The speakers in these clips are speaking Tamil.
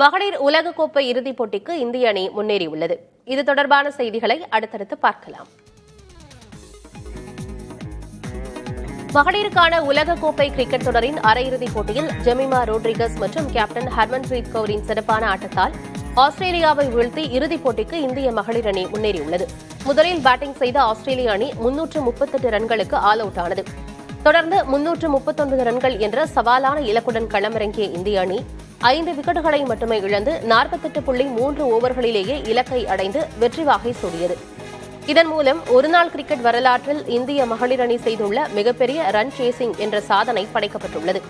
மகளிர் உலகக்கோப்பை இறுதிப் போட்டிக்கு இந்திய அணி முன்னேறியுள்ளது. இது தொடர்பான செய்திகளை அடுத்தடுத்து பார்க்கலாம். மகளிருக்கான உலகக்கோப்பை கிரிக்கெட் தொடரின் அரையிறுதிப் போட்டியில் ஜெமிமா ரோட்ரிகஸ் மற்றும் கேப்டன் ஹர்மன்பிரீத் கவுரின் சிறப்பான ஆட்டத்தால் ஆஸ்திரேலியாவை வீழ்த்தி இறுதிப் போட்டிக்கு இந்திய மகளிர் அணி முன்னேறியுள்ளது. முதலில் பேட்டிங் செய்த ஆஸ்திரேலிய அணி 338 ரன்களுக்கு ஆல் அவுட் ஆனது. தொடர்ந்து 339 ரன்கள் என்ற சவாலான இலக்குடன் களமிறங்கிய இந்திய அணி 5 விக்கெட்டுகளை மட்டுமே இழந்து 48.3 ஓவர்களிலேயே இலக்கை அடைந்து வெற்றி வாகை சூடியது. இதன் மூலம் ஒருநாள் கிரிக்கெட் வரலாற்றில் இந்திய மகளிர் அணி செய்துள்ள மிகப்பெரிய ரன் சேசிங் என்ற சாதனை படைக்கப்பட்டுள்ளது.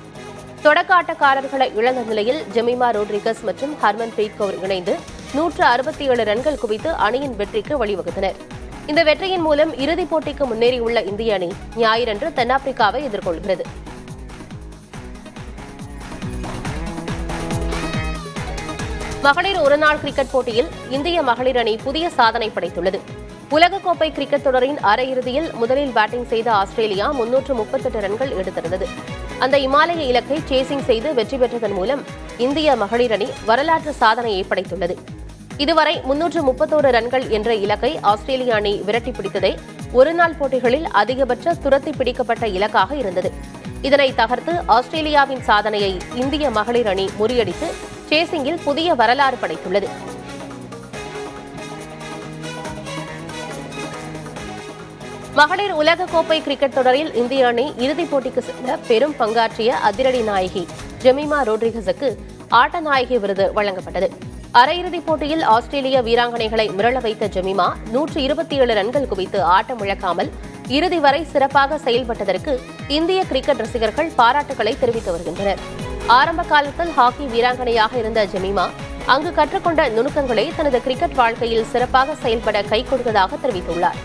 தொடக்க ஆட்டக்காரர்களை இழந்த நிலையில் ஜெமிமா ரோட்ரிகஸ் மற்றும் ஹர்மன்பிரீத் கவுர் இணைந்து 167 ரன்கள் குவித்து அணியின் வெற்றிக்கு வழிவகுத்தனர். இந்த வெற்றியின் மூலம் இறுதிப் போட்டிக்கு முன்னேறியுள்ள இந்திய அணி ஞாயிறன்று தென்னாப்பிரிக்காவை எதிர்கொள்கிறது. மகளிர் ஒருநாள் கிரிக்கெட் போட்டியில் இந்திய மகளிர் அணி புதிய சாதனை படைத்துள்ளது. உலகக்கோப்பை கிரிக்கெட் தொடரின் அரையிறுதியில் முதலில் பேட்டிங் செய்த ஆஸ்திரேலியா 338 ரன்கள் எடுத்திருந்தது. அந்த இமாலய இலக்கை சேசிங் செய்து வெற்றி பெற்றதன் மூலம் இந்திய மகளிர் அணி வரலாற்று சாதனையை படைத்துள்ளது. இதுவரை 331 ரன்கள் என்ற இலக்கை ஆஸ்திரேலிய அணி விரட்டி பிடித்ததே ஒருநாள் போட்டிகளில் அதிகபட்ச துரத்தி பிடிக்கப்பட்ட இலக்காக இருந்தது. இதனை தகர்த்து ஆஸ்திரேலியாவின் சாதனையை இந்திய மகளிர் அணி முறியடித்து சேசிங்கில் புதிய வரலாறு படைத்துள்ளது. மகளிர் உலகக்கோப்பை கிரிக்கெட் தொடரில் இந்திய அணி இறுதிப் போட்டிக்கு செல்ல பெரும் பங்காற்றிய அதிரடி நாயகி ஜெமிமா ரோட்ரிகஸுக்கு ஆட்ட நாயகி விருது வழங்கப்பட்டது. அரையிறுதிப் போட்டியில் ஆஸ்திரேலிய வீராங்கனைகளை மிரள வைத்த ஜெமிமா 127 ரன்கள் குவித்து ஆட்டம் இழக்காமல் இறுதி வரை சிறப்பாக செயல்பட்டதற்கு இந்திய கிரிக்கெட் ரசிகர்கள் பாராட்டுகளை தெரிவித்து வருகின்றனர். ஆரம்ப காலத்தில் ஹாக்கி வீராங்கனையாக இருந்த ஜெமிமா அங்கு கற்றுக்கொண்ட நுணுக்கங்களை தனது கிரிக்கெட் வாழ்க்கையில் சிறப்பாக செயல்பட கை கொடுத்ததாக தெரிவித்துள்ளார்.